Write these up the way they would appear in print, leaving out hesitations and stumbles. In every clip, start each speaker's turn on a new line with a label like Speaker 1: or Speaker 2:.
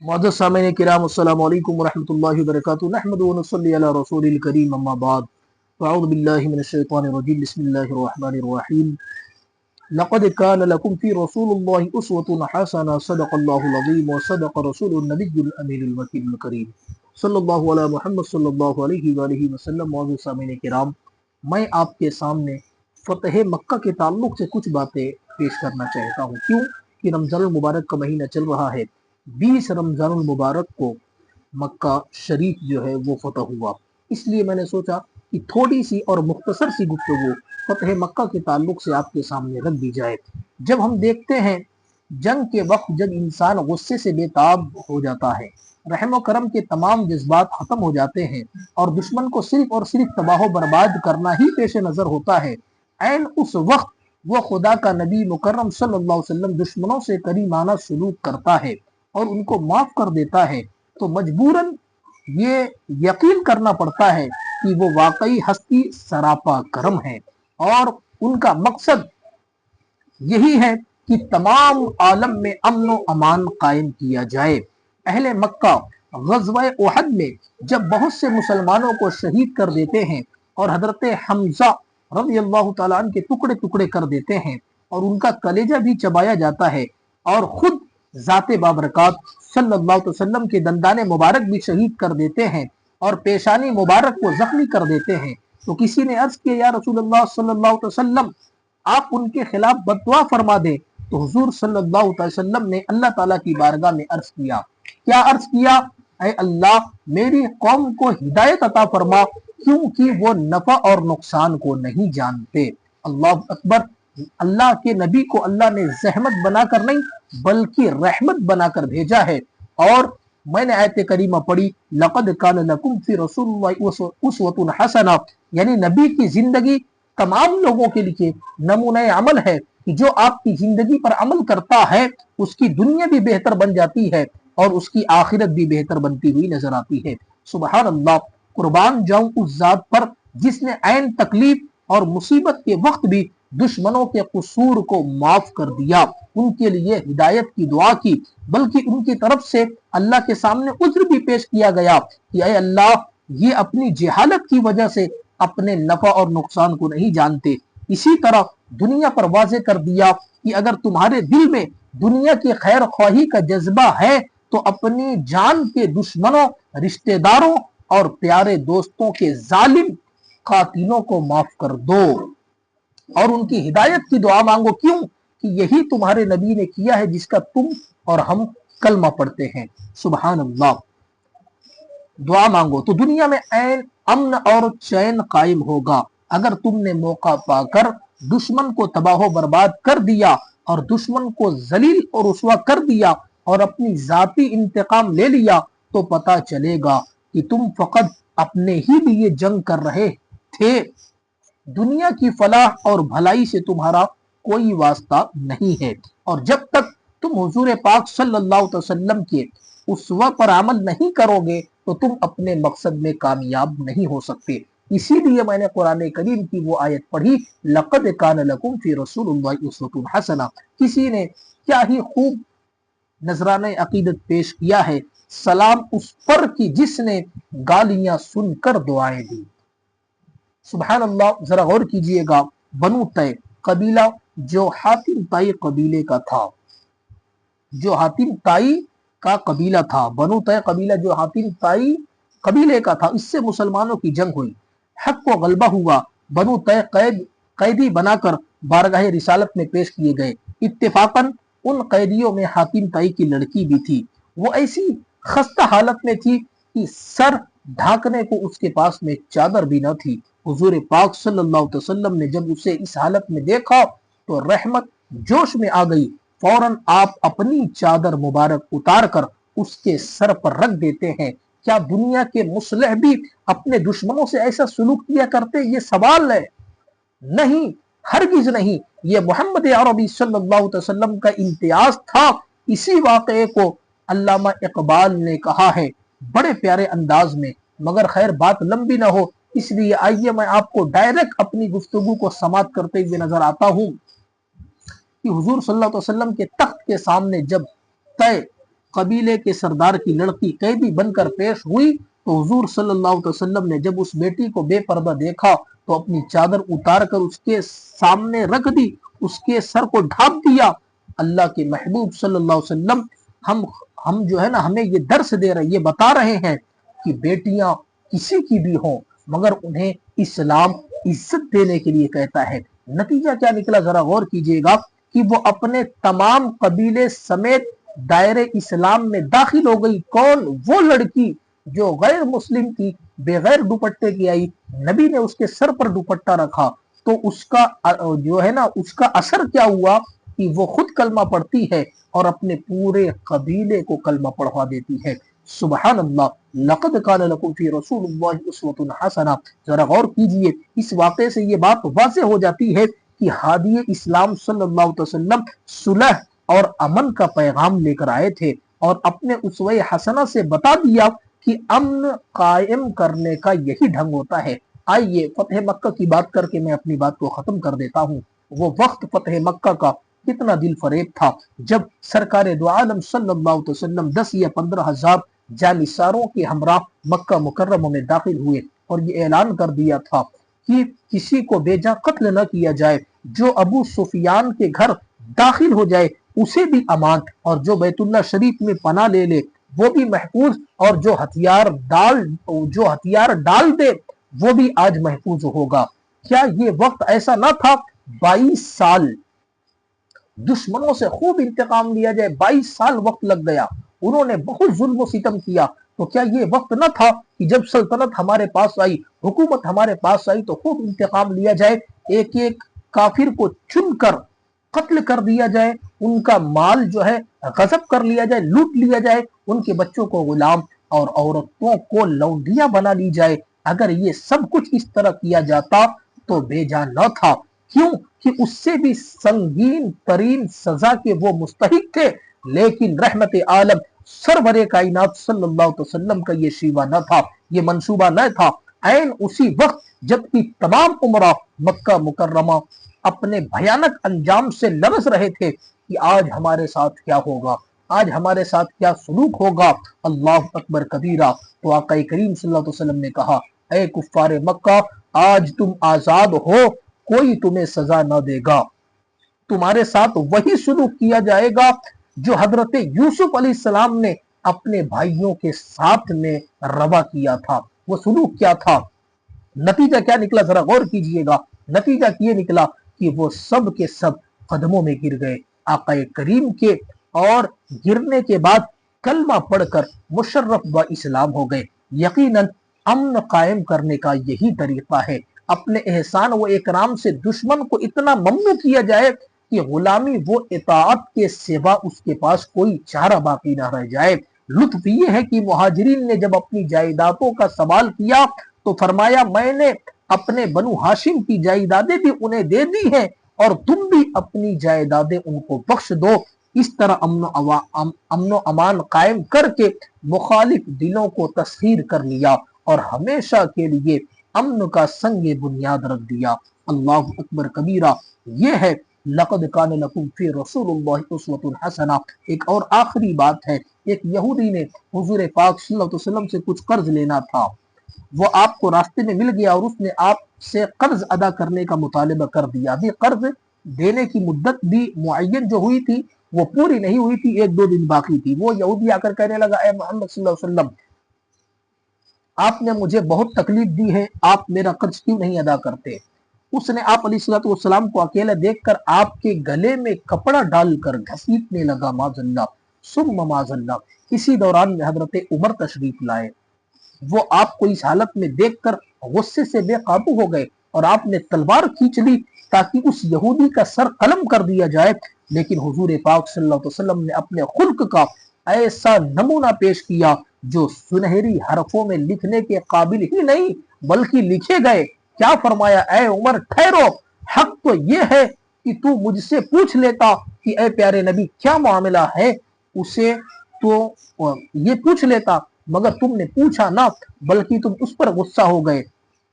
Speaker 1: معزز سامعین کرام، السلام علیکم ورحمۃ اللہ وبرکاتہ۔ نحمد و نصلی علی رسول الکریم، اما بعد، فاعوذ باللہ من الشیطان الرجیم، بسم اللہ الرحمن الرحیم۔ لقد كان لكم في رسول الله اسوة حسنة، صدق اللہ العظیم وصدق رسول النبی الامین الوکیل الکریم، صلی اللہ علی محمد صلی اللہ علیہ وآلہ وسلم۔ معزز سامعین کرام، میں آپ کے سامنے فتح مکہ کے تعلق سے کچھ باتیں پیش کرنا چاہتا ہوں، کیوں کہ رمضان المبارک کا مہینہ چل رہا ہے۔ 20 رمضان المبارک کو مکہ شریف جو ہے وہ فتح ہوا، اس لیے میں نے سوچا کہ تھوڑی سی اور مختصر سی گفتگو فتح مکہ کے تعلق سے آپ کے سامنے رکھ دی جائے۔ جب ہم دیکھتے ہیں جنگ کے وقت جب انسان غصے سے بے تاب ہو جاتا ہے، رحم و کرم کے تمام جذبات ختم ہو جاتے ہیں اور دشمن کو صرف اور صرف تباہ و برباد کرنا ہی پیش نظر ہوتا ہے، عین اس وقت وہ خدا کا نبی مکرم صلی اللہ علیہ وسلم دشمنوں سے کریمانہ سلوک کرتا ہے اور ان کو معاف کر دیتا ہے، تو مجبوراً یہ یقین کرنا پڑتا ہے کہ وہ واقعی ہستی سراپا کرم ہے اور ان کا مقصد یہی ہے کہ تمام عالم میں امن و امان قائم کیا جائے۔ اہل مکہ غزوہ احد میں جب بہت سے مسلمانوں کو شہید کر دیتے ہیں اور حضرت حمزہ رضی اللہ تعالیٰ عنہ کے ٹکڑے ٹکڑے کر دیتے ہیں اور ان کا کلیجہ بھی چبایا جاتا ہے اور خود ذات بابرکات صلی اللہ علیہ وسلم کے دندان مبارک بھی شہید کر دیتے ہیں اور پیشانی مبارک کو زخمی کر دیتے ہیں، تو کسی نے عرض کیا یا رسول اللہ صلی اللہ علیہ وسلم، آپ ان کے خلاف بددعا فرما دیں۔ تو حضور صلی اللہ علیہ وسلم نے اللہ تعالیٰ کی بارگاہ میں عرض کیا، کیا عرض کیا؟ اے اللہ، میری قوم کو ہدایت عطا فرما، کیونکہ وہ نفع اور نقصان کو نہیں جانتے۔ اللہ اکبر۔ اللہ کے نبی کو اللہ نے زحمت بنا کر نہیں بلکہ رحمت بنا کر بھیجا ہے، اور میں نے آیت کریمہ پڑھی لقد کان لکم فی رسول اللہ اسوۃ حسنہ، یعنی نبی کی زندگی تمام لوگوں کے لیے نمونہ عمل ہے کہ جو آپ کی زندگی پر عمل کرتا ہے اس کی دنیا بھی بہتر بن جاتی ہے اور اس کی آخرت بھی بہتر بنتی ہوئی نظر آتی ہے۔ سبحان اللہ، قربان جاؤں اس ذات پر جس نے عین تکلیف اور مصیبت کے وقت بھی دشمنوں کے قصور کو معاف کر دیا، ان کے لیے ہدایت کی دعا کی، بلکہ ان کی طرف سے اللہ کے سامنے عذر بھی پیش کیا گیا کہ اے اللہ، یہ اپنی جہالت کی وجہ سے اپنے نفع اور نقصان کو نہیں جانتے۔ اسی طرح دنیا پر واضح کر دیا کہ اگر تمہارے دل میں دنیا کی خیر خواہی کا جذبہ ہے تو اپنی جان کے دشمنوں، رشتہ داروں اور پیارے دوستوں کے ظالم قاتلوں کو معاف کر دو اور ان کی ہدایت کی دعا مانگو، کیوں کہ یہی تمہارے نبی نے کیا ہے جس کا تم اور ہم کلمہ پڑھتے ہیں۔ سبحان اللہ، دعا مانگو تو دنیا میں عین امن اور چین قائم ہوگا۔ اگر تم نے موقع پا کر دشمن کو تباہ و برباد کر دیا اور دشمن کو ذلیل اور رسوا کر دیا اور اپنی ذاتی انتقام لے لیا تو پتہ چلے گا کہ تم فقط اپنے ہی لیے جنگ کر رہے تھے، دنیا کی فلاح اور بھلائی سے تمہارا کوئی واسطہ نہیں ہے۔ اور جب تک تم حضور پاک صلی اللہ علیہ وسلم کے اسوہ پر عمل نہیں کرو گے تو تم اپنے مقصد میں کامیاب نہیں ہو سکتے۔ اسی لیے میں نے قرآن کریم کی وہ آیت پڑھی لقد کان لکم فی رسول اللہ اسوۃ حسنہ۔ کسی نے کیا ہی خوب نذرانہ عقیدت پیش کیا ہے، سلام اس پر کی جس نے گالیاں سن کر دعائیں دی۔ سبحان اللہ، ذرا غور کیجئے گا، بنو طے قبیلہ جو حاتم طائی قبیلے کا تھا، جو حاتم طائی کا قبیلہ تھا، بنو طے قبیلہ جو حاتم طائی قبیلے کا تھا، اس سے مسلمانوں کی جنگ ہوئی، حق کو غلبہ ہوا، بنو طے قیدی بنا کر بارگاہ رسالت میں پیش کیے گئے۔ اتفاقاً ان قیدیوں میں حاتم طائی کی لڑکی بھی تھی، وہ ایسی خستہ حالت میں تھی کہ سر ڈھانکنے کو اس کے پاس میں چادر بھی نہ تھی۔ حضور پاک صلی اللہ علیہ وسلم نے جب اسے اس حالت میں دیکھا تو رحمت جوش میں آ گئی، فوراً آپ اپنی چادر مبارک اتار کر اس کے سر پر رکھ دیتے ہیں۔ کیا دنیا کے مصلح بھی اپنے دشمنوں سے ایسا سلوک کیا کرتے؟ یہ سوال ہے۔ نہیں، ہرگز نہیں، یہ محمد عربی صلی اللہ علیہ وسلم کا امتیاز تھا۔ اسی واقعے کو علامہ اقبال نے کہا ہے بڑے پیارے انداز میں، مگر خیر بات لمبی نہ ہو اس لیے آئیے میں آپ کو ڈائریکٹ اپنی گفتگو کو سماعت کرتے ہوئے نظر آتا ہوں کہ حضور صلی اللہ علیہ وسلم کے تخت کے سامنے جب طے قبیلے کے سردار کی لڑکی قیدی بن کر پیش ہوئی تو حضور صلی اللہ علیہ وسلم نے جب اس بیٹی کو بے پردہ دیکھا تو اپنی چادر اتار کر اس کے سامنے رکھ دی، اس کے سر کو ڈھانپ دیا۔ اللہ کے محبوب صلی اللہ علیہ وسلم ہم جو ہے نا ہمیں یہ درس دے رہے، یہ بتا رہے ہیں کہ بیٹیاں کسی کی بھی ہوں مگر انہیں اسلام عزت دینے کے لیے کہتا ہے۔ نتیجہ کیا نکلا ذرا غور کیجئے گا کہ وہ اپنے تمام قبیلے سمیت دائرے اسلام میں داخل ہو گئی۔ کون؟ وہ لڑکی جو غیر مسلم تھی، بغیر دوپٹے کی آئی، نبی نے اس کے سر پر دوپٹہ رکھا تو اس کا جو ہے نا اس کا اثر کیا ہوا کہ وہ خود کلمہ پڑھتی ہے اور اپنے پورے قبیلے کو کلمہ پڑھوا دیتی ہے۔ سبحان اللہ، لقد کان لکم فی رسول اللہ اسوۃ حسنہ۔ ذرا غور کیجئے، اس واقعے سے یہ بات واضح ہو جاتی ہے کہ ہادی اسلام صلی اللہ علیہ وسلم صلح اور امن کا پیغام لے کر آئے تھے اور اپنے اسوہ حسنہ سے بتا دیا کہ امن قائم کرنے کا یہی ڈھنگ ہوتا ہے۔ آئیے فتح مکہ کی بات کر کے میں اپنی بات کو ختم کر دیتا ہوں۔ وہ وقت فتح مکہ کا کتنا دل فریب تھا جب سرکار دو عالم صلی اللہ علیہ وسلم 10 یا 15 ہزار جانثاروں کے ہمراہ مکہ مکرمہ میں داخل ہوئے اور یہ اعلان کر دیا تھا کہ کسی کو بے جا قتل نہ کیا جائے، جو ابو سفیان کے گھر داخل ہو جائے اسے بھی امان، اور جو بیت اللہ شریف میں پناہ لے لے وہ بھی محفوظ، اور جو ہتھیار ڈال دے وہ بھی آج محفوظ ہوگا۔ کیا یہ وقت ایسا نہ تھا 22 سال دشمنوں سے خوب انتقام لیا جائے؟ 22 سال وقت لگ گیا، انہوں نے بہت ظلم و ستم کیا، تو کیا یہ وقت نہ تھا کہ جب سلطنت ہمارے پاس آئی، حکومت ہمارے پاس آئی تو خوب انتقام لیا جائے، ایک ایک کافر کو چن کر قتل کر دیا جائے، ان کا مال جو ہے غصب کر لیا جائے، لوٹ لیا جائے، ان کے بچوں کو غلام اور عورتوں کو لونڈیاں بنا لی جائے؟ اگر یہ سب کچھ اس طرح کیا جاتا تو بے جان نہ تھا، کیوں کہ اس سے بھی سنگین ترین سزا کے وہ مستحق تھے، لیکن رحمت عالم سرور کائنات صلی اللہ علیہ وسلم کا یہ شیوہ نہ تھا، یہ منصوبہ نہ تھا۔ عین اسی وقت جبکہ تمام عمرہ مکہ مکرمہ اپنے بھیانک انجام سے لرز رہے تھے کہ آج ہمارے ساتھ کیا ہوگا، آج ہمارے ساتھ کیا سلوک ہوگا، اللہ اکبر کبیرہ، تو آقا کریم صلی اللہ علیہ وسلم نے کہا، اے کفار مکہ، آج تم آزاد ہو، کوئی تمہیں سزا نہ دے گا، تمہارے ساتھ وہی سلوک کیا جائے گا جو حضرت یوسف علیہ السلام نے اپنے بھائیوں کے ساتھ میں روا کیا تھا۔ وہ سلوک کیا تھا؟ نتیجہ کیا نکلا ذرا غور کیجئے گا۔ نتیجہ یہ نکلا کہ وہ سب کے سب قدموں میں گر گئے آقا کریم کے، اور گرنے کے بعد کلمہ پڑھ کر مشرف با اسلام ہو گئے۔ یقیناً امن قائم کرنے کا یہی طریقہ ہے، اپنے احسان و اکرام سے دشمن کو اتنا ممنوع کیا جائے کہ غلامی و اطاعت کے سوا اس کے پاس کوئی چارہ باقی نہ رہ جائے۔ لطف یہ ہے کہ مہاجرین نے جب اپنی جائیدادوں کا سوال کیا تو فرمایا، میں نے اپنے بنو ہاشم کی جائیدادیں بھی انہیں دے دی ہیں اور تم بھی اپنی جائیدادیں ان کو بخش دو۔ اس طرح امن و امان قائم کر کے مخالف دلوں کو تسخیر کر لیا اور ہمیشہ کے لیے امن کا سنگ بنیاد رکھ دیا۔ اللہ اکبر کبیرہ، یہ ہے لقد کان لکم فی رسول اللہ اسوۃ حسنہ۔ ایک اور آخری بات ہے، ایک یہودی نے حضور پاک صلی اللہ علیہ وسلم سے کچھ قرض لینا تھا، وہ آپ کو راستے میں مل گیا اور اس نے آپ سے قرض ادا کرنے کا مطالبہ کر دیا۔ ابھی قرض دینے کی مدت بھی معین جو ہوئی تھی وہ پوری نہیں ہوئی تھی، 1-2 دن باقی تھی۔ وہ یہودی آ کر کہنے لگا، اے محمد صلی اللہ علیہ وسلم، آپ نے مجھے بہت تکلیف دی ہے، آپ میرا قرض کیوں نہیں ادا کرتے؟ اس نے آپ علیہ الصلوۃ والسلام کو اکیلا دیکھ کر آپ کے گلے میں کپڑا ڈال کر گھسیٹنے لگا، معاذ اللہ ثم معاذ اللہ۔ اسی دوران میں حضرت عمر تشریف لائے، وہ آپ کو اس حالت میں دیکھ کر غصے سے بے قابو ہو گئے اور آپ نے تلوار کھینچ لی تاکہ اس یہودی کا سر قلم کر دیا جائے، لیکن حضور پاک صلی اللہ علیہ وسلم نے اپنے خلق کا ایسا نمونہ پیش کیا جو سنہری حرفوں میں لکھنے کے قابل ہی نہیں بلکہ لکھے گئے۔ کیا فرمایا، اے عمر ٹھہرو، حق تو یہ ہے کہ تو مجھ سے پوچھ لیتا کہ اے پیارے نبی کیا معاملہ ہے، اسے تو یہ پوچھ لیتا، مگر تم نے پوچھا نہ بلکہ تم اس پر غصہ ہو گئے،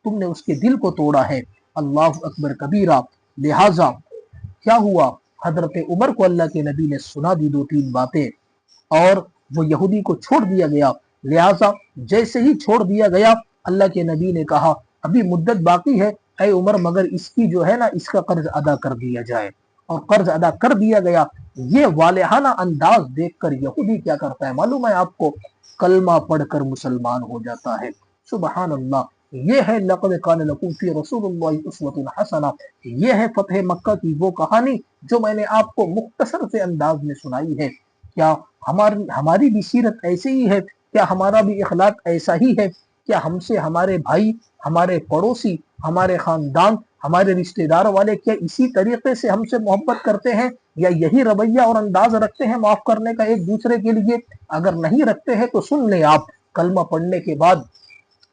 Speaker 1: تم نے اس کے دل کو توڑا ہے۔ اللہ اکبر کبیرہ۔ لہٰذا کیا ہوا، حضرت عمر کو اللہ کے نبی نے سنا دی 2-3 باتیں، اور وہ یہودی کو چھوڑ دیا گیا۔ لہٰذا جیسے ہی چھوڑ دیا گیا، اللہ کے نبی نے کہا ابھی مدت باقی ہے اے عمر، مگر اس کی جو ہے نا اس کا قرض ادا کر دیا جائے، اور قرض ادا کر دیا گیا۔ یہ والہانہ انداز دیکھ کر یہودی کیا کرتا ہے معلوم ہے آپ کو؟ کلمہ پڑھ کر مسلمان ہو جاتا ہے۔ سبحان اللہ، یہ ہے لقد کان لکم فی رسول اللہ اسوۃ حسنہ، یہ ہے فتح مکہ کی وہ کہانی جو میں نے آپ کو مختصر سے انداز میں سنائی ہے۔ کیا ہماری بھی سیرت ایسے ہی ہے؟ کیا ہمارا بھی اخلاق ایسا ہی ہے؟ کیا ہم سے ہمارے بھائی، ہمارے پڑوسی، ہمارے خاندان، ہمارے رشتہ دار والے کیا اسی طریقے سے ہم سے محبت کرتے ہیں، یا یہی رویہ اور انداز رکھتے ہیں معاف کرنے کا ایک دوسرے کے لیے؟ اگر نہیں رکھتے ہیں تو سن لیں آپ، کلمہ پڑھنے کے بعد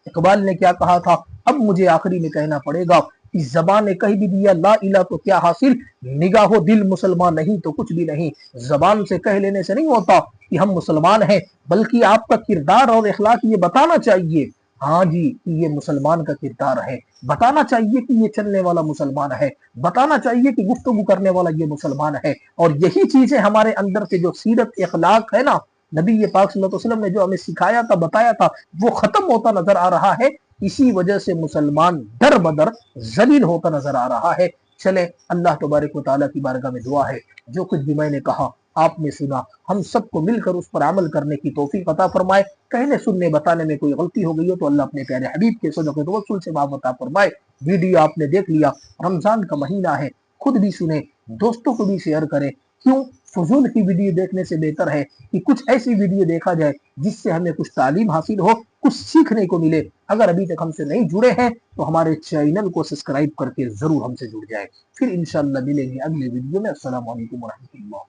Speaker 1: اقبال نے کیا کہا تھا؟ اب مجھے آخری میں کہنا پڑے گا کہ زبان نے کہہ بھی دیا لا الہ تو کیا حاصل، نگاہ و دل مسلمان نہیں تو کچھ بھی نہیں۔ زبان سے کہہ لینے سے نہیں ہوتا کہ ہم مسلمان ہیں، بلکہ آپ کا کردار اور اخلاق یہ بتانا چاہیے ہاں جی کہ یہ مسلمان کا کردار ہے، بتانا چاہیے کہ یہ چلنے والا مسلمان ہے، بتانا چاہیے کہ گفتگو کرنے والا یہ مسلمان ہے۔ اور یہی چیزیں ہمارے اندر سے جو سیرت اخلاق ہے نا، نبی پاک صلی اللہ علیہ وسلم نے جو ہمیں سکھایا تھا، بتایا تھا، وہ ختم ہوتا نظر آ رہا ہے۔ اسی وجہ سے مسلمان در بدر ذلیل ہوتا نظر آ رہا ہے۔ چلے اللہ تبارک و تعالیٰ کی بارگاہ میں دعا ہے جو کچھ بھی میں نے کہا آپ نے سنا، ہم سب کو مل کر اس پر عمل کرنے کی توفیق عطا فرمائے۔ کہنے سننے بتانے میں کوئی غلطی ہو گئی ہو تو اللہ اپنے پیارے حبیب کے صدقے توسل سے معاف عطا فرمائے۔ ویڈیو آپ نے دیکھ لیا، رمضان کا مہینہ ہے، خود بھی سنیں، دوستوں کو بھی شیئر کریں۔ کیوں؟ فضول کی ویڈیو دیکھنے سے بہتر ہے کہ کچھ ایسی ویڈیو دیکھا جائے جس سے ہمیں کچھ تعلیم حاصل ہو، کچھ سیکھنے کو ملے۔ اگر ابھی تک ہم سے نہیں جڑے ہیں تو ہمارے چینل کو سبسکرائب کر کے ضرور ہم سے جڑ جائے۔ پھر انشاءاللہ ملیں گے اگلے ویڈیو میں۔ السلام علیکم ورحمۃ اللہ۔